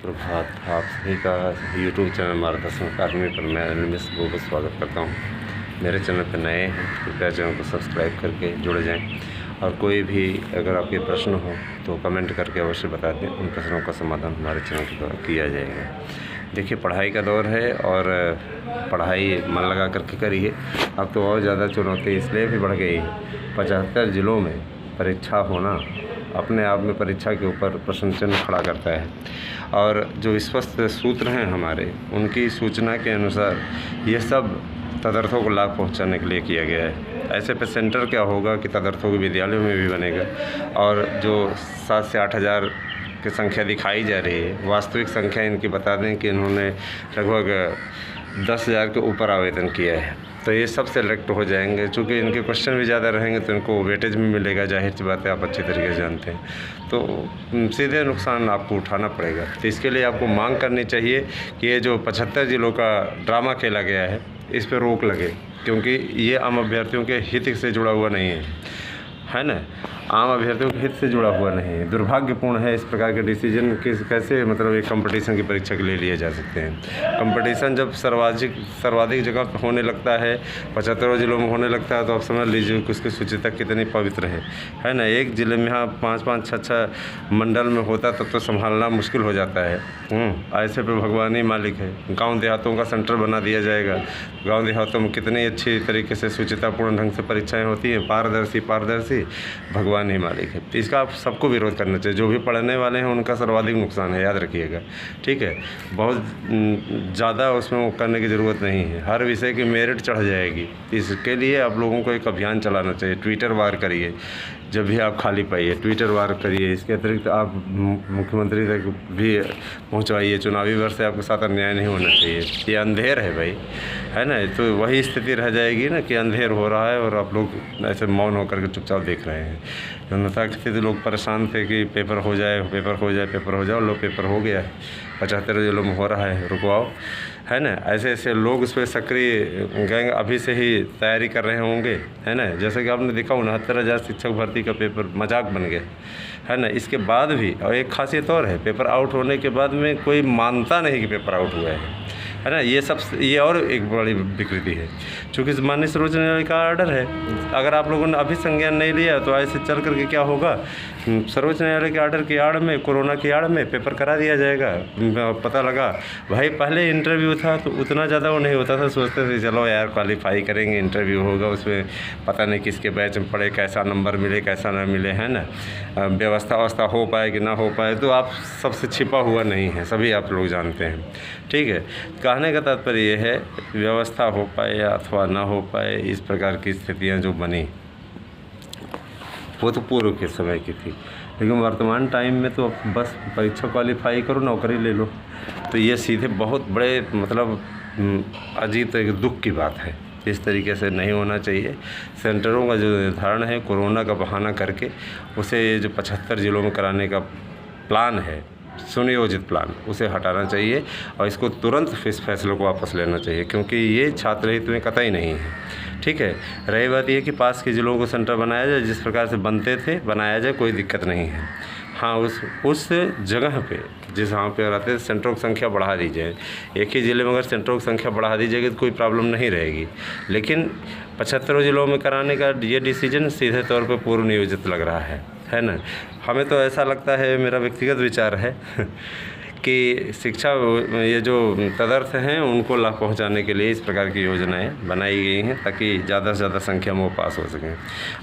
सुप्रभात। आप सभी का यूट्यूब चैनल मार्गदर्शन अकादमी पर मैं अनिमेश बहुत स्वागत करता हूं। मेरे चैनल पर नए हैं, कृपया चैनल को सब्सक्राइब करके जुड़ जाएं और कोई भी अगर आपके प्रश्न हो तो कमेंट करके अवश्य बता दें। उन प्रश्नों का समाधान हमारे चैनल के द्वारा किया जाएगा। देखिए, पढ़ाई का दौर है और पढ़ाई मन लगा करके करिए। अब तो और ज़्यादा चुनौती इसलिए भी बढ़ गई है। 75 ज़िलों में परीक्षा होना अपने आप में परीक्षा के ऊपर प्रश्न चिन्ह खड़ा करता है। और जो विश्वस्त सूत्र हैं हमारे, उनकी सूचना के अनुसार ये सब तदर्थों को लाभ पहुंचाने के लिए किया गया है। ऐसे पे सेंटर क्या होगा कि तदर्थों के विद्यालयों में भी बनेगा और जो 7 से 8 हज़ार की संख्या दिखाई जा रही है, वास्तविक संख्या इनकी बता दें कि इन्होंने लगभग 10,000 के ऊपर आवेदन किया है। तो ये सब सेलेक्ट हो जाएंगे। चूँकि इनके क्वेश्चन भी ज़्यादा रहेंगे तो इनको वेटेज भी मिलेगा, जाहिर सी बात है, आप अच्छी तरीके से जानते हैं। तो सीधे नुकसान आपको उठाना पड़ेगा। तो इसके लिए आपको मांग करनी चाहिए कि ये जो 75 ज़िलों का ड्रामा खेला गया है, इस पर रोक लगे, क्योंकि ये आम अभ्यर्थियों के हित से जुड़ा हुआ नहीं है ना। आम अभ्यर्थियों के हित से जुड़ा हुआ नहीं है। दुर्भाग्यपूर्ण है इस प्रकार के डिसीजन कैसे मतलब एक कंपटीशन की परीक्षा के लिए लिए जा सकते हैं। कंपटीशन जब सर्वाधिक जगह पर होने लगता है, 75 ज़िलों में होने लगता है, तो आप समझ लीजिए कि उसकी सुचिता कितनी पवित्र है ना। एक ज़िले में हाँ 5-5, 6-6 मंडल में होता तब तो संभालना मुश्किल हो जाता है। ऐसे पे भगवान ही मालिक है। गाँव देहातों का सेंटर बना दिया जाएगा। गाँव देहातों में कितनी अच्छी तरीके से सुचितापूर्ण ढंग से परीक्षाएँ होती हैं, पारदर्शी भगवान ही मालिक है। इसका आप सबको विरोध करना चाहिए। जो भी पढ़ने वाले हैं उनका सर्वाधिक नुकसान है, याद रखिएगा, ठीक है। बहुत ज़्यादा उसमें वो करने की ज़रूरत नहीं है। हर विषय की मेरिट चढ़ जाएगी। इसके लिए आप लोगों को एक अभियान चलाना चाहिए। ट्विटर वार करिए, जब भी आप खाली पाइए ट्विटर वार करिए। इसके अतिरिक्त आप मुख्यमंत्री तक भी पहुंचवाइए। चुनावी वर्ष से आपके साथ अन्याय नहीं होना चाहिए। ये अंधेर है भाई, है ना। तो वही स्थिति रह जाएगी ना कि अंधेर हो रहा है और आप लोग ऐसे मौन होकर के चुपचाप देख रहे हैं। जनता की स्थिति, लोग परेशान थे कि पेपर हो जाए, लो पेपर हो गया है। 75 ज़िलों में हो रहा है, रुकवाओ, है ना। ऐसे लोग उस पर सक्रिय गैंग अभी से ही तैयारी कर रहे होंगे, है ना। जैसे कि आपने देखा 69,000 शिक्षक भर्ती का पेपर मजाक बन गया, है ना। इसके बाद भी और एक खासियत और है, पेपर आउट होने के बाद में कोई मानता नहीं कि पेपर आउट हुआ है ना। ये और एक बड़ी विकृति है। चूँकि माननीय सर्वोच्च न्यायालय का ऑर्डर है, अगर आप लोगों ने अभी संज्ञान नहीं लिया तो ऐसे चल करके क्या होगा, सर्वोच्च न्यायालय के ऑर्डर की आड़ में, कोरोना की आड़ में पेपर करा दिया जाएगा। पता लगा भाई पहले इंटरव्यू था तो उतना ज़्यादा वो नहीं होता था, सोचते थे चलो यार क्वालिफाई करेंगे, इंटरव्यू होगा, उसमें पता नहीं किसके बैच में पढ़े, कैसा नंबर मिले कैसा ना मिले, है ना। व्यवस्था हो पाए कि ना हो पाए तो आप सबसे छिपा हुआ नहीं है, सभी आप लोग जानते हैं, ठीक है। कहने का तात्पर्य ये है, व्यवस्था हो पाए या अथवा ना हो पाए, इस प्रकार की स्थितियाँ जो बनी वो तो पूर्व के समय की थी, लेकिन वर्तमान टाइम में तो बस परीक्षा क्वालिफाई करो, नौकरी ले लो। तो ये सीधे बहुत बड़े मतलब अजीब एक दुख की बात है। इस तरीके से नहीं होना चाहिए। सेंटरों का जो निर्धारण है कोरोना का बहाना करके, उसे जो 75 ज़िलों में कराने का प्लान है, सुनियोजित प्लान, उसे हटाना चाहिए और इसको तुरंत इस फैसले को वापस लेना चाहिए, क्योंकि ये छात्र हित में कतई नहीं है, ठीक है। रही बात ये कि पास के ज़िलों को सेंटर बनाया जाए, जिस प्रकार से बनते थे बनाया जाए, कोई दिक्कत नहीं है। हाँ, उस जगह पे जहाँ पे रहते हैं सेंटरों की संख्या बढ़ा दी जाए। एक ही ज़िले में अगर सेंटरों की संख्या बढ़ा दी जाएगी तो कोई प्रॉब्लम नहीं रहेगी, लेकिन 75 ज़िलों में कराने का ये डिसीजन सीधे तौर पे पूर्व नियोजित लग रहा है ना। हमें तो ऐसा लगता है, मेरा व्यक्तिगत विचार है कि शिक्षा ये जो तदर्थ हैं उनको लाभ पहुंचाने के लिए इस प्रकार की योजनाएं बनाई गई हैं, ताकि ज़्यादा से ज़्यादा संख्या में वो पास हो सकें।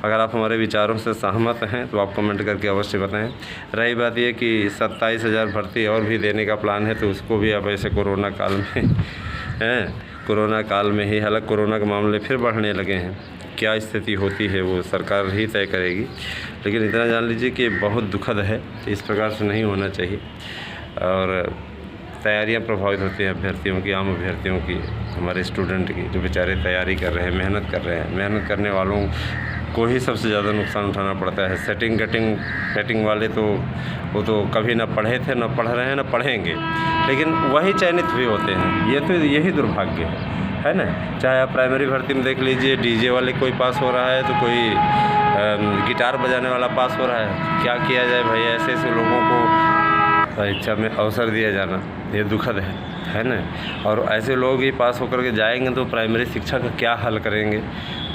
अगर आप हमारे विचारों से सहमत हैं तो आप कमेंट करके अवश्य बताएं। रही बात ये कि 27,000 भर्ती और भी देने का प्लान है, तो उसको भी अब ऐसे कोरोना काल में ही, हालांकि कोरोना के मामले फिर बढ़ने लगे हैं, क्या स्थिति होती है वो सरकार ही तय करेगी, लेकिन इतना जान लीजिए कि बहुत दुखद है। इस प्रकार से नहीं होना चाहिए और तैयारियां प्रभावित होती हैं अभ्यर्थियों की, आम अभ्यर्थियों की, हमारे स्टूडेंट की, जो बेचारे तैयारी कर रहे हैं, मेहनत कर रहे हैं। मेहनत करने वालों को ही सबसे ज़्यादा नुकसान उठाना पड़ता है। सेटिंग वाले तो वो तो कभी ना पढ़े थे, ना पढ़ रहे हैं, ना पढ़ेंगे, लेकिन वही चयनित भी होते हैं। ये तो यही दुर्भाग्य है ना। चाहे आप प्राइमरी भर्ती में देख लीजिए, डीजे वाले कोई पास हो रहा है तो कोई गिटार बजाने वाला पास हो रहा है। क्या किया जाए भाई, ऐसे लोगों को परीक्षा में अवसर दिया जाना ये दुखद है ना। और ऐसे लोग ही पास होकर के जाएंगे तो प्राइमरी शिक्षा का क्या हल करेंगे,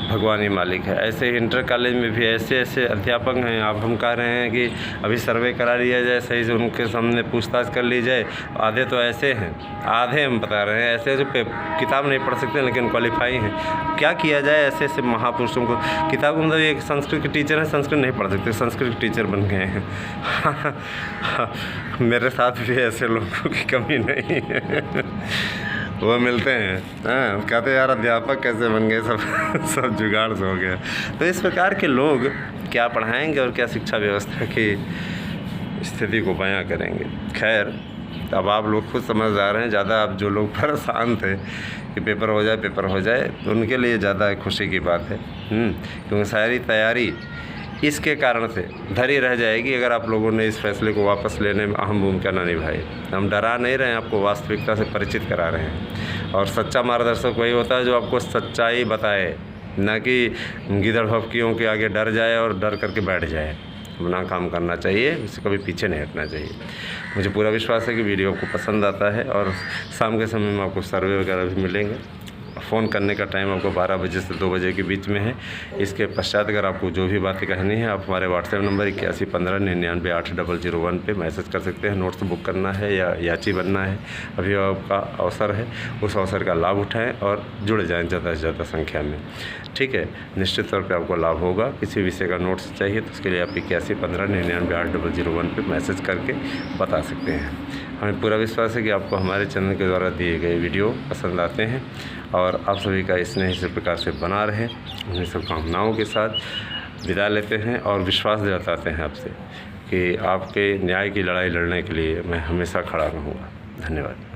भगवान ही मालिक है। ऐसे इंटर कॉलेज में भी ऐसे अध्यापक हैं। अब हम कह रहे हैं कि अभी सर्वे करा लिया जाए, सही से उनके सामने पूछताछ कर ली जाए। आधे तो ऐसे हैं, आधे हम बता रहे हैं ऐसे जो किताब नहीं पढ़ सकते लेकिन क्वालिफाई हैं। क्या किया जाए ऐसे ऐसे महापुरुषों को? किताब मतलब एक संस्कृत के टीचर हैं, संस्कृत नहीं पढ़ सकते, संस्कृत के टीचर बन गए हैं। मेरे साथ भी ऐसे लोगों की कमी नहीं है। वो मिलते हैं, हाँ, कहते यार अध्यापक कैसे बन गए, सब जुगाड़ से हो गया। तो इस प्रकार के लोग क्या पढ़ाएंगे और क्या शिक्षा व्यवस्था की स्थिति को बयां करेंगे। खैर, अब आप लोग खुद समझदार हैं। ज़्यादा अब जो लोग परेशान थे कि पेपर हो जाए तो उनके लिए ज़्यादा खुशी की बात है, क्योंकि सारी तैयारी इसके कारण से धरी रह जाएगी अगर आप लोगों ने इस फैसले को वापस लेने में अहम भूमिका ना निभाई। हम डरा नहीं रहे हैं, आपको वास्तविकता से परिचित करा रहे हैं। और सच्चा मार्गदर्शक वही होता है जो आपको सच्चाई बताए, ना कि गिदड़ भभकियों के आगे डर जाए और डर करके बैठ जाए। अपना काम करना चाहिए, उससे कभी पीछे नहीं हटना चाहिए। मुझे पूरा विश्वास है कि वीडियो आपको पसंद आता है। और शाम के समय में आपको सर्वे वगैरह भी मिलेंगे। फ़ोन करने का टाइम आपको 12 बजे से 2 बजे के बीच में है। इसके पश्चात अगर आपको जो भी बातें कहनी है आप हमारे व्हाट्सएप नंबर 8115998001 पे मैसेज कर सकते हैं। नोट्स बुक करना है या याची बनना है, अभी आपका अवसर है, उस अवसर का लाभ उठाएं और जुड़ जाएं ज़्यादा से ज़्यादा संख्या में। ठीक है, निश्चित तौर पे आपको लाभ होगा। किसी विषय का नोट्स चाहिए तो उसके लिए आप 8115998001 पे मैसेज करके बता सकते हैं। हमें पूरा विश्वास है कि आपको हमारे चैनल के द्वारा दिए गए वीडियो पसंद आते हैं और आप सभी का स्नेह इसी प्रकार से बना रहे। उन्हीं शुभकामनाओं के साथ विदा लेते हैं और विश्वास जताते हैं आपसे कि आपके न्याय की लड़ाई लड़ने के लिए मैं हमेशा खड़ा रहूँगा। धन्यवाद।